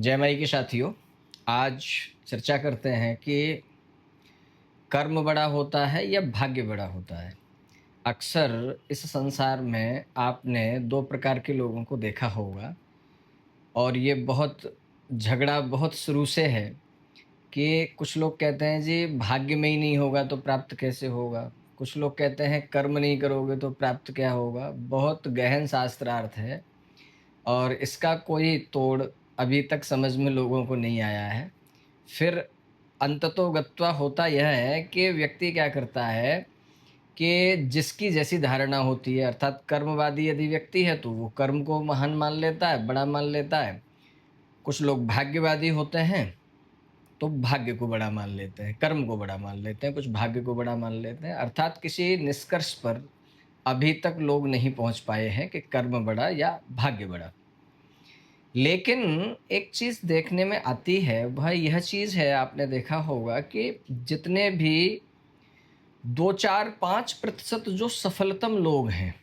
जय माई के साथियों, आज चर्चा करते हैं कि कर्म बड़ा होता है या भाग्य बड़ा होता है। अक्सर इस संसार में आपने 2 प्रकार के लोगों को देखा होगा और ये बहुत झगड़ा बहुत शुरू से है कि कुछ लोग कहते हैं जी भाग्य में ही नहीं होगा तो प्राप्त कैसे होगा? कुछ लोग कहते हैं कर्म नहीं करोगे तो प्राप्त क्या होगा? बहुत गहन शास्त्रार्थ है और इसका कोई तोड़ अभी तक समझ में लोगों को नहीं आया है। फिर अंततो गत्वा होता यह है कि व्यक्ति क्या करता है कि जिसकी जैसी धारणा होती है, अर्थात कर्मवादी यदि व्यक्ति है तो वो कर्म को महान मान लेता है, बड़ा मान लेता है। कुछ लोग भाग्यवादी होते हैं तो भाग्य को बड़ा मान लेते हैं, कर्म को बड़ा मान लेते हैं, कुछ भाग्य को बड़ा मान लेते हैं। अर्थात किसी निष्कर्ष पर अभी तक लोग नहीं पहुंच पाए हैं कि कर्म बड़ा या भाग्य बड़ा। लेकिन एक चीज़ देखने में आती है, वह यह चीज़ है, आपने देखा होगा कि जितने भी 2, 4, 5% जो सफलतम लोग हैं,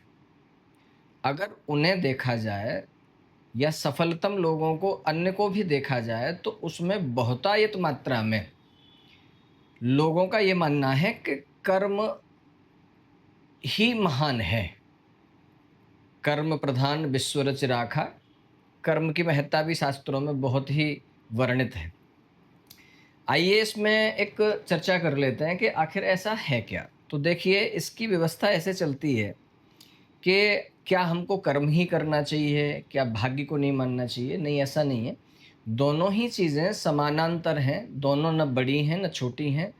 अगर उन्हें देखा जाए या सफलतम लोगों को अन्य को भी देखा जाए, तो उसमें बहुतायत मात्रा में लोगों का ये मानना है कि कर्म ही महान है। कर्म प्रधान विश्व रच राखा, कर्म की महत्ता भी शास्त्रों में बहुत ही वर्णित है। आइए इसमें एक चर्चा कर लेते हैं कि आखिर ऐसा है क्या? तो देखिए, इसकी व्यवस्था ऐसे चलती है कि क्या हमको कर्म ही करना चाहिए? क्या भाग्य को नहीं मानना चाहिए? नहीं, ऐसा नहीं है। दोनों ही चीज़ें समानांतर हैं, दोनों न बड़ी हैं, न छोटी हैं।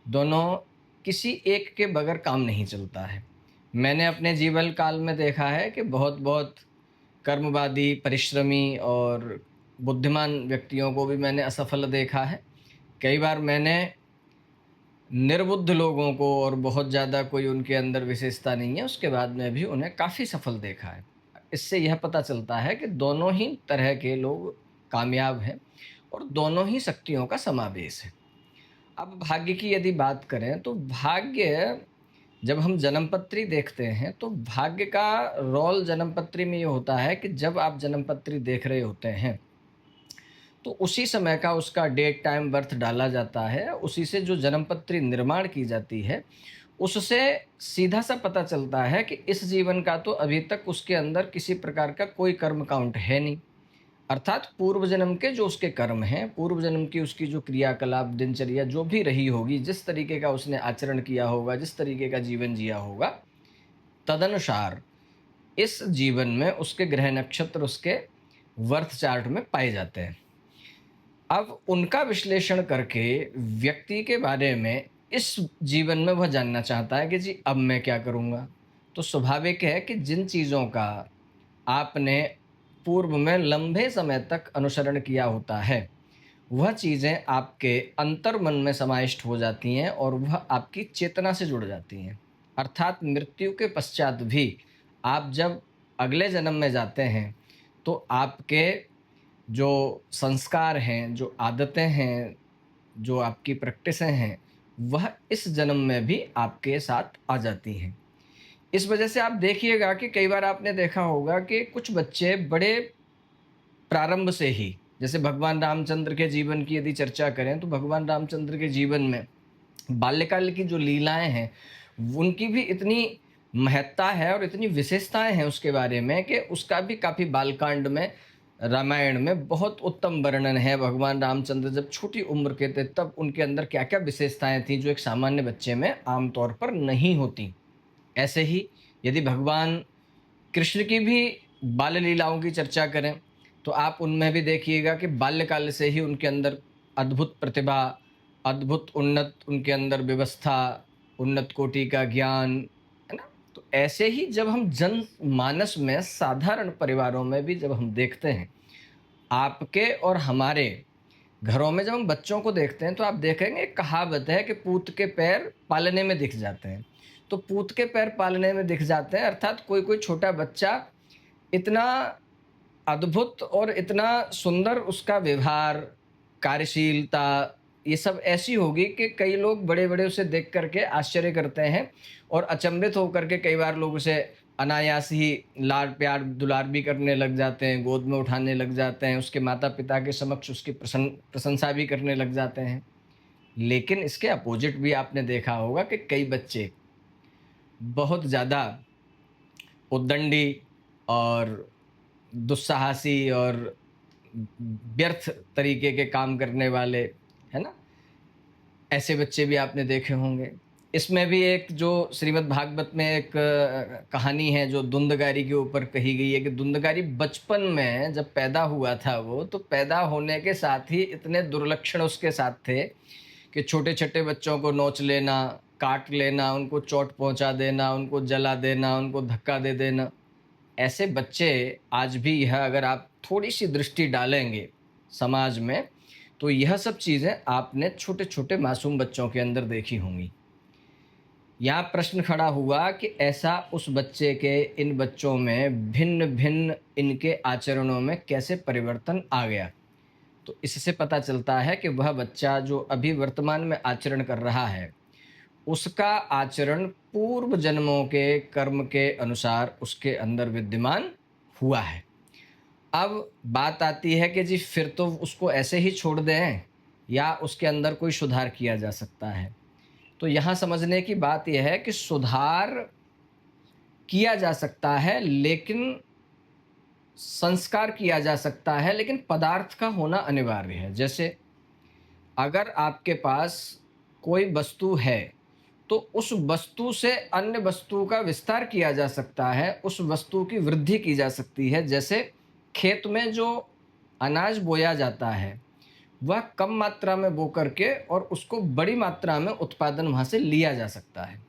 दोनों किसी एक के बगैर काम नहीं चलता है। मैंने अपने जीवन काल में देखा है कि बहुत-बहुत कर्मवादी, परिश्रमी और बुद्धिमान व्यक्तियों को भी मैंने असफल देखा है। कई बार मैंने निर्बुद्ध लोगों को और बहुत ज़्यादा कोई उनके अंदर विशेषता नहीं है, उसके बाद में भी उन्हें काफ़ी सफल देखा है। इससे यह पता चलता है कि दोनों ही तरह के लोग कामयाब हैं और दोनों ही शक्तियों का समावेश है। अब भाग्य की यदि बात करें तो भाग्य, जब हम जन्मपत्री देखते हैं तो भाग्य का रोल जन्मपत्री में ये होता है कि जब आप जन्मपत्री देख रहे होते हैं तो उसी समय का उसका डेट टाइम बर्थ डाला जाता है, उसी से जो जन्मपत्री निर्माण की जाती है, उससे सीधा सा पता चलता है कि इस जीवन का तो अभी तक उसके अंदर किसी प्रकार का कोई कर्म काउंट है नहीं। अर्थात पूर्व जन्म के जो उसके कर्म हैं, पूर्व जन्म की उसकी जो क्रियाकलाप, दिनचर्या जो भी रही होगी, जिस तरीके का उसने आचरण किया होगा, जिस तरीके का जीवन जिया होगा, तदनुसार इस जीवन में उसके ग्रह नक्षत्र उसके बर्थ चार्ट में पाए जाते हैं। अब उनका विश्लेषण करके व्यक्ति के बारे में इस जीवन में वह जानना चाहता है कि जी अब मैं क्या करूँगा? तो स्वाभाविक है कि जिन चीज़ों का आपने पूर्व में लंबे समय तक अनुसरण किया होता है, वह चीज़ें आपके अंतर्मन में समाविष्ट हो जाती हैं और वह आपकी चेतना से जुड़ जाती हैं। अर्थात मृत्यु के पश्चात भी आप जब अगले जन्म में जाते हैं, तो आपके जो संस्कार हैं, जो आदतें हैं, जो आपकी प्रैक्टिसें हैं, वह इस जन्म में भी आपके साथ आ जाती हैं। इस वजह से आप देखिएगा कि कई बार आपने देखा होगा कि कुछ बच्चे बड़े प्रारंभ से ही, जैसे भगवान रामचंद्र के जीवन की यदि चर्चा करें, तो भगवान रामचंद्र के जीवन में बाल्यकाल की जो लीलाएँ हैं, उनकी भी इतनी महत्ता है और इतनी विशेषताएँ हैं उसके बारे में कि उसका भी काफ़ी बालकांड में, रामायण में बहुत उत्तम वर्णन है। भगवान रामचंद्र जब छोटी उम्र के थे, तब उनके अंदर क्या-क्या विशेषताएँ थीं, जो एक सामान्य बच्चे में आम तौर पर नहीं होती। ऐसे ही यदि भगवान कृष्ण की भी बाल लीलाओं की चर्चा करें, तो आप उनमें भी देखिएगा कि बाल्यकाल से ही उनके अंदर अद्भुत प्रतिभा, अद्भुत उन्नत उनके अंदर व्यवस्था, उन्नत कोटि का ज्ञान, है ना? तो ऐसे ही जब हम जनमानस में साधारण परिवारों में भी जब हम देखते हैं, आपके और हमारे घरों में जब हम बच्चों को देखते हैं, तो आप देखेंगे एक कहावत है कि पूत के पैर पालने में दिख जाते हैं। तो पूत के पैर पालने में दिख जाते हैं, अर्थात कोई-कोई छोटा बच्चा इतना अद्भुत और इतना सुंदर उसका व्यवहार, कार्यशीलता, ये सब ऐसी होगी कि कई लोग बड़े-बड़े उसे देख कर के आश्चर्य करते हैं और अचंभित होकर के कई बार लोग उसे अनायास ही लाड प्यार दुलार भी करने लग जाते हैं, गोद में उठाने लग जाते हैं, उसके माता-पिता के समक्ष उसकी प्रशंसा भी करने लग जाते हैं। लेकिन इसके अपोज़िट भी आपने देखा होगा कि कई बच्चे बहुत ज़्यादा उद्दंडी और दुस्साहसी और व्यर्थ तरीके के काम करने वाले, है ना? ऐसे बच्चे भी आपने देखे होंगे। इसमें भी एक जो श्रीमद् भागवत में एक कहानी है जो धुंधगारी के ऊपर कही गई है कि धुंधगारी बचपन में जब पैदा हुआ था वो, तो पैदा होने के साथ ही इतने दुर्लक्षण उसके साथ थे कि छोटे-छोटे बच्चों को नोच लेना, काट लेना, उनको चोट पहुँचा देना, उनको जला देना, उनको धक्का दे देना। ऐसे बच्चे आज भी यह अगर आप थोड़ी-सी दृष्टि डालेंगे समाज में, तो यह सब चीज़ें आपने छोटे-छोटे मासूम बच्चों के अंदर देखी होंगी। यहाँ प्रश्न खड़ा हुआ कि ऐसा उस बच्चे के इन बच्चों में भिन्न-भिन्न इनके आचरणों में कैसे परिवर्तन आ गया? तो इससे पता चलता है कि वह बच्चा जो अभी वर्तमान में आचरण कर रहा है, उसका आचरण पूर्व जन्मों के कर्म के अनुसार उसके अंदर विद्यमान हुआ है। अब बात आती है कि जी फिर तो उसको ऐसे ही छोड़ दें या उसके अंदर कोई सुधार किया जा सकता है। तो यहाँ समझने की बात ये है कि सुधार किया जा सकता है, लेकिन संस्कार किया जा सकता है, लेकिन पदार्थ का होना अनिवार्य है। जैसे अगर आपके पास कोई वस्तु है, तो उस वस्तु से अन्य वस्तु का विस्तार किया जा सकता है, उस वस्तु की वृद्धि की जा सकती है। जैसे खेत में जो अनाज बोया जाता है, वह कम मात्रा में बो करके और उसको बड़ी मात्रा में उत्पादन वहाँ से लिया जा सकता है।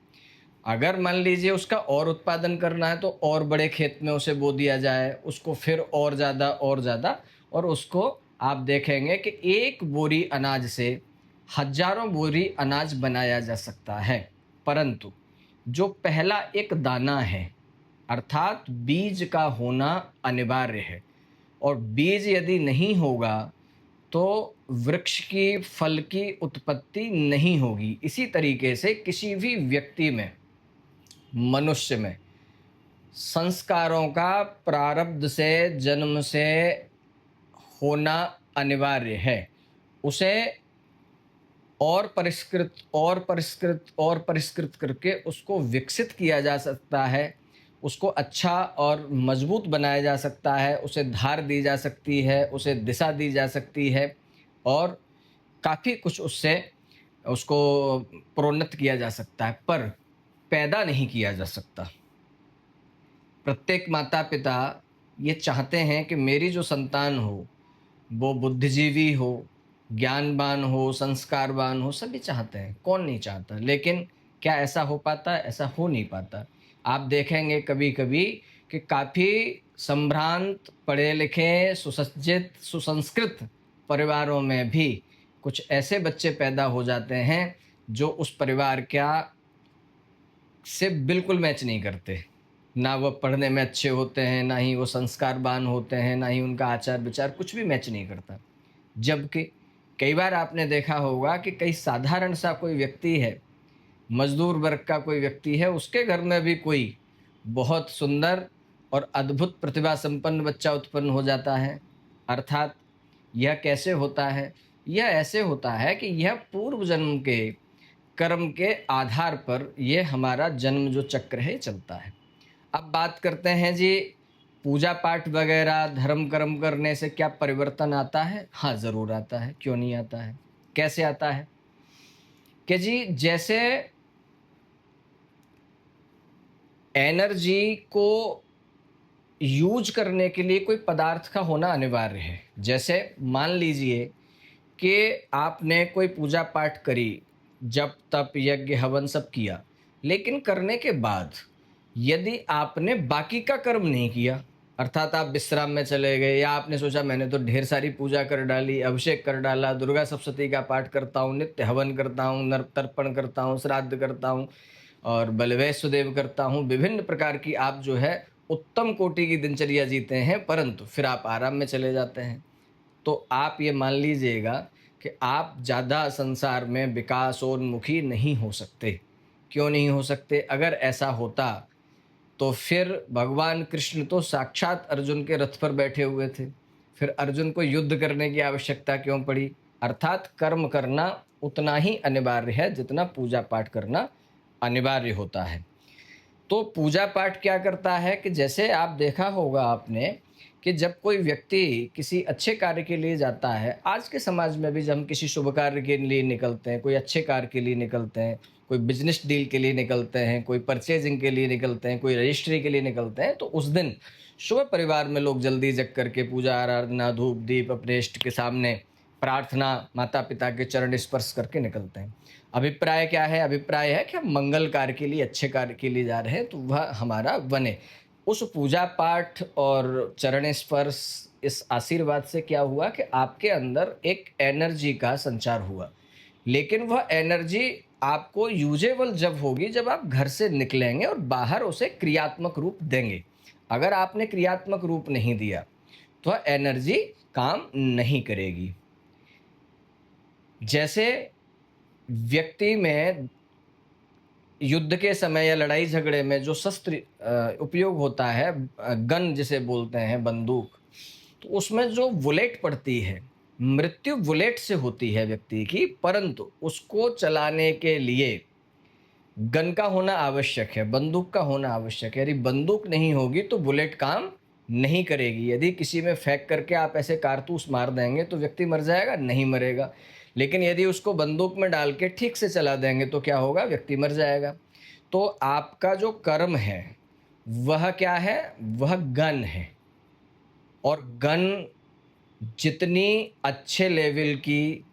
अगर मान लीजिए उसका और उत्पादन करना है तो और बड़े खेत में उसे बो दिया जाए, उसको फिर और ज़्यादा और उसको आप देखेंगे कि एक बोरी अनाज से हज़ारों बोरी अनाज बनाया जा सकता है। परंतु जो पहला एक दाना है, अर्थात बीज का होना अनिवार्य है और बीज यदि नहीं होगा तो वृक्ष की, फल की उत्पत्ति नहीं होगी। इसी तरीके से किसी भी व्यक्ति में, मनुष्य में संस्कारों का प्रारब्ध से, जन्म से होना अनिवार्य है। उसे और परिष्कृत करके उसको विकसित किया जा सकता है, उसको अच्छा और मजबूत बनाया जा सकता है, उसे धार दी जा सकती है, उसे दिशा दी जा सकती है और काफ़ी कुछ उससे उसको प्रोन्नत किया जा सकता है, पर पैदा नहीं किया जा सकता। प्रत्येक माता-पिता ये चाहते हैं कि मेरी जो संतान हो, वो बुद्धिजीवी हो, ज्ञानवान हो, संस्कारवान हो, सभी चाहते हैं, कौन नहीं चाहता? लेकिन क्या ऐसा हो पाता है? ऐसा हो नहीं पाता। आप देखेंगे कभी-कभी कि काफ़ी संभ्रांत, पढ़े-लिखे, सुसज्जित, सुसंस्कृत परिवारों में भी कुछ ऐसे बच्चे पैदा हो जाते हैं, जो उस परिवार का से बिल्कुल मैच नहीं करते। ना वो पढ़ने में अच्छे होते हैं, ना ही वो संस्कारवान होते हैं, ना ही उनका आचार-विचार कुछ भी मैच नहीं करता। जबकि कई बार आपने देखा होगा कि कई साधारण सा कोई व्यक्ति है, मज़दूर वर्ग का कोई व्यक्ति है, उसके घर में भी कोई बहुत सुंदर और अद्भुत प्रतिभा संपन्न बच्चा उत्पन्न हो जाता है। अर्थात यह कैसे होता है? यह ऐसे होता है कि यह पूर्व जन्म के कर्म के आधार पर ये हमारा जन्म जो चक्र है, ये चलता है। अब बात करते हैं जी, पूजा पाठ वगैरह धर्म कर्म करने से क्या परिवर्तन आता है? हाँ, ज़रूर आता है, क्यों नहीं आता है? कैसे आता है? कि जी जैसे एनर्जी को यूज़ करने के लिए कोई पदार्थ का होना अनिवार्य है। जैसे मान लीजिए कि आपने कोई पूजा पाठ करी, जप, तप, यज्ञ, हवन सब किया, लेकिन करने के बाद यदि आपने बाकी का कर्म नहीं किया, अर्थात आप विश्राम में चले गए या आपने सोचा मैंने तो ढेर सारी पूजा कर डाली, अभिषेक कर डाला, दुर्गा सप्तशती का पाठ करता हूँ, नित्य हवन करता हूँ, नर तर्पण करता हूँ, श्राद्ध करता हूँ और बलवैष्णदेव करता हूँ, विभिन्न प्रकार की आप जो है उत्तम कोटि की दिनचर्या जीते हैं, परंतु फिर आप आराम में चले जाते हैं। तो आप ये मान लीजिएगा कि आप ज़्यादा संसार में विकासोन्मुखी नहीं हो सकते। क्यों नहीं हो सकते? अगर ऐसा होता तो फिर भगवान कृष्ण तो साक्षात अर्जुन के रथ पर बैठे हुए थे, फिर अर्जुन को युद्ध करने की आवश्यकता क्यों पड़ी? अर्थात कर्म करना उतना ही अनिवार्य है जितना पूजा पाठ करना अनिवार्य होता है। तो पूजा पाठ क्या करता है कि जैसे आप देखा होगा आपने कि जब कोई व्यक्ति किसी अच्छे कार्य के लिए जाता है, आज के समाज में भी जब हम किसी शुभ कार्य के लिए निकलते हैं, कोई अच्छे कार्य के लिए निकलते हैं, कोई बिजनेस डील के लिए निकलते हैं, कोई परचेजिंग के लिए निकलते हैं, कोई रजिस्ट्री के लिए निकलते हैं, तो उस दिन शुभ परिवार में लोग जल्दी जग करके पूजा आराधना धूप दीप अपने इष्ट के सामने प्रार्थना माता पिता के चरण स्पर्श करके निकलते हैं। अभिप्राय क्या है? अभिप्राय है कि हम मंगल कार्य के लिए, अच्छे कार्य के लिए जा रहे हैं, तो वह हमारा बने। उस पूजा पाठ और चरण स्पर्श, इस आशीर्वाद से क्या हुआ कि आपके अंदर एक एनर्जी का संचार हुआ। लेकिन वह एनर्जी आपको यूजेबल जब होगी, जब आप घर से निकलेंगे और बाहर उसे क्रियात्मक रूप देंगे। अगर आपने क्रियात्मक रूप नहीं दिया, तो वह एनर्जी काम नहीं करेगी। जैसे व्यक्ति में युद्ध के समय या लड़ाई झगड़े में जो शस्त्र उपयोग होता है, गन जिसे बोलते हैं, बंदूक, तो उसमें जो बुलेट पड़ती है, मृत्यु बुलेट से होती है व्यक्ति की, परंतु उसको चलाने के लिए गन का होना आवश्यक है, बंदूक का होना आवश्यक है। यदि बंदूक नहीं होगी तो बुलेट काम नहीं करेगी। यदि किसी में फेंक करके आप ऐसे कारतूस मार देंगे तो व्यक्ति मर जाएगा? नहीं मरेगा। लेकिन यदि उसको बंदूक में डाल के ठीक से चला देंगे तो क्या होगा? व्यक्ति मर जाएगा। तो आपका जो कर्म है वह क्या है? वह गन है। और गन जितनी अच्छे लेवल की,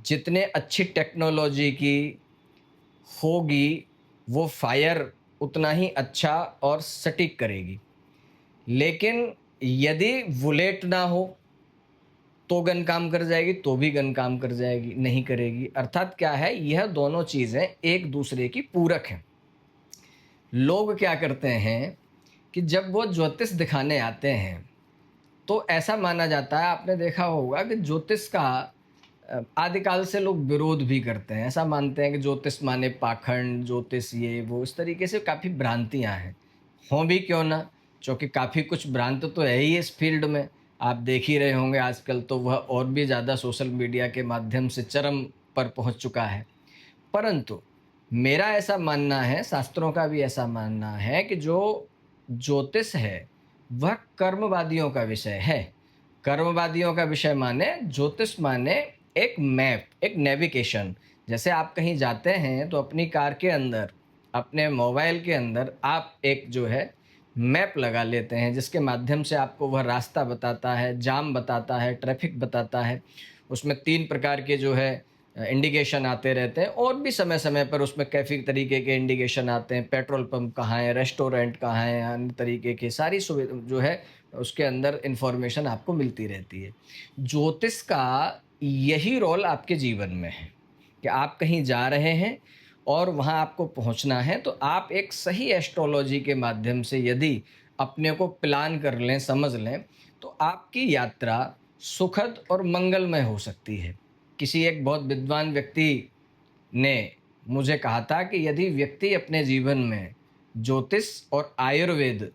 जितने अच्छी टेक्नोलॉजी की होगी, वो फायर उतना ही अच्छा और सटीक करेगी। लेकिन यदि बुलेट ना हो तो गन काम कर जाएगी, तो भी गन काम कर जाएगी, नहीं करेगी। अर्थात क्या है, यह दोनों चीज़ें एक दूसरे की पूरक हैं। लोग क्या करते हैं कि जब वो ज्योतिष दिखाने आते हैं तो ऐसा माना जाता है, आपने देखा होगा कि ज्योतिष का आदिकाल से लोग विरोध भी करते हैं। ऐसा मानते हैं कि ज्योतिष माने पाखंड, ज्योतिष ये वो, इस तरीके से काफ़ी भ्रांतियां हैं। हों भी क्यों ना, क्योंकि काफ़ी कुछ भ्रांत तो है ही इस फील्ड में। आप देख ही रहे होंगे आजकल तो वह और भी ज़्यादा सोशल मीडिया के माध्यम से चरम पर पहुंच चुका है। परंतु मेरा ऐसा मानना है, शास्त्रों का भी ऐसा मानना है कि जो ज्योतिष है वह कर्मवादियों का विषय है। कर्मवादियों का विषय माने, ज्योतिष माने एक मैप, एक नेविगेशन। जैसे आप कहीं जाते हैं तो अपनी कार के अंदर, अपने मोबाइल के अंदर आप एक जो है मैप लगा लेते हैं, जिसके माध्यम से आपको वह रास्ता बताता है, जाम बताता है, ट्रैफिक बताता है। उसमें 3 प्रकार के जो है इंडिकेशन आते रहते हैं, और भी समय समय पर उसमें कैफ़ी तरीके के इंडिकेशन आते हैं, पेट्रोल पंप कहाँ है, रेस्टोरेंट कहाँ है, अन्य तरीके की सारी सुविधा जो है उसके अंदर इन्फॉर्मेशन आपको मिलती रहती है। ज्योतिष का यही रोल आपके जीवन में है कि आप कहीं जा रहे हैं और वहाँ आपको पहुँचना है, तो आप एक सही एस्ट्रोलॉजी के माध्यम से यदि अपने को प्लान कर लें, समझ लें, तो आपकी यात्रा सुखद और मंगलमय हो सकती है। किसी एक बहुत विद्वान व्यक्ति ने मुझे कहा था कि यदि व्यक्ति अपने जीवन में ज्योतिष और आयुर्वेद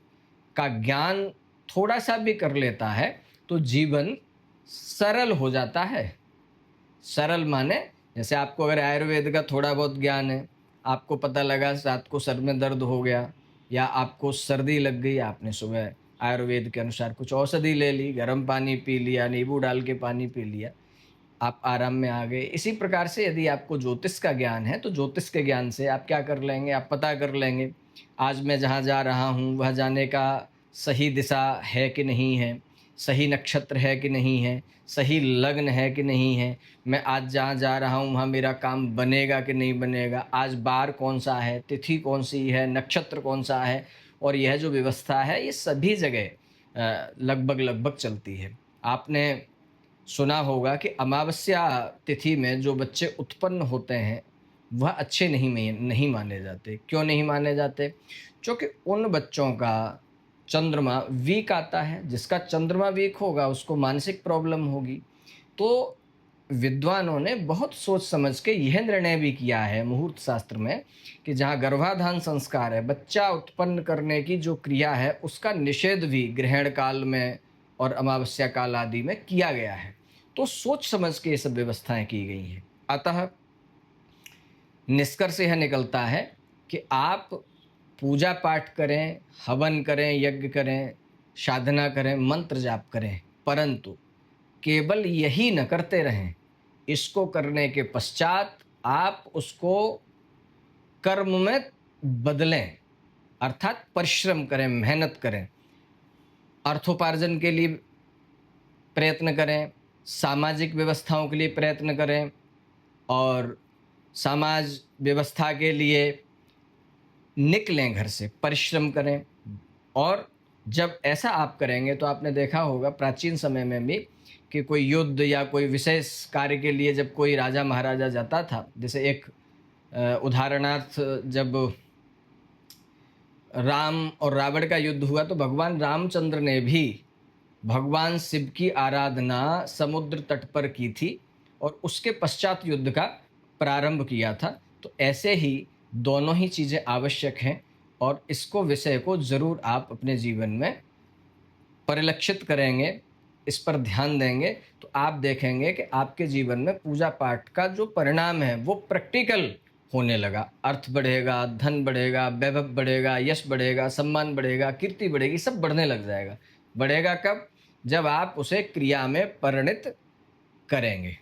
का ज्ञान थोड़ा-सा भी कर लेता है, तो जीवन सरल हो जाता है। सरल माने, जैसे आपको अगर आयुर्वेद का थोड़ा बहुत ज्ञान है, आपको पता लगा रात को सर में दर्द हो गया या आपको सर्दी लग गई, आपने सुबह आयुर्वेद के अनुसार कुछ औषधि ले ली, गर्म पानी पी लिया, नींबू डाल के पानी पी लिया, आप आराम में आ गए। इसी प्रकार से यदि आपको ज्योतिष का ज्ञान है, तो ज्योतिष के ज्ञान से आप क्या कर लेंगे, आप पता कर लेंगे, आज मैं जहाँ जा रहा हूँ, वह जाने का सही दिशा है कि नहीं है, सही नक्षत्र है कि नहीं है, सही लग्न है कि नहीं है, मैं आज जहाँ जा रहा हूँ, वहाँ मेरा काम बनेगा कि नहीं बनेगा, आज बार कौन-सा है, तिथि कौन-सी है, नक्षत्र कौन-सा है, और यह जो व्यवस्था है, ये सभी जगह लगभग-लगभग चलती है। आपने सुना होगा कि अमावस्या तिथि में जो बच्चे उत्पन्न होते हैं वह अच्छे नहीं माने जाते। क्यों नहीं माने जाते? क्योंकि उन बच्चों का चंद्रमा वीक आता है। जिसका चंद्रमा वीक होगा उसको मानसिक प्रॉब्लम होगी। तो विद्वानों ने बहुत सोच समझ के यह निर्णय भी किया है मुहूर्त शास्त्र में कि जहाँ गर्भाधान संस्कार है, बच्चा उत्पन्न करने की जो क्रिया है, उसका निषेध भी ग्रहण काल में और अमावस्या काल आदि में किया गया है। तो सोच समझ के ये सब व्यवस्थाएं की गई हैं। अतः निष्कर्ष यह निकलता है कि आप पूजा पाठ करें, हवन करें, यज्ञ करें, साधना करें, मंत्र जाप करें, परंतु केवल यही न करते रहें। इसको करने के पश्चात आप उसको कर्म में बदलें, अर्थात परिश्रम करें, मेहनत करें, अर्थोपार्जन के लिए प्रयत्न करें, सामाजिक व्यवस्थाओं के लिए प्रयत्न करें और समाज व्यवस्था के लिए निकलें, घर से परिश्रम करें। और जब ऐसा आप करेंगे तो आपने देखा होगा प्राचीन समय में भी कि कोई युद्ध या कोई विशेष कार्य के लिए जब कोई राजा महाराजा जाता था, जैसे एक उदाहरणार्थ जब राम और रावण का युद्ध हुआ तो भगवान रामचंद्र ने भी भगवान शिव की आराधना समुद्र तट पर की थी और उसके पश्चात युद्ध का प्रारंभ किया था। तो ऐसे ही दोनों ही चीज़ें आवश्यक हैं और इसको विषय को ज़रूर आप अपने जीवन में परिलक्षित करेंगे, इस पर ध्यान देंगे तो आप देखेंगे कि आपके जीवन में पूजा पाठ का जो परिणाम है वो प्रैक्टिकल होने लगा। अर्थ बढ़ेगा, धन बढ़ेगा, वैभव बढ़ेगा, यश बढ़ेगा, सम्मान बढ़ेगा, कीर्ति बढ़ेगी, सब बढ़ने लग जाएगा। बढ़ेगा कब? जब आप उसे क्रिया में परिणित करेंगे।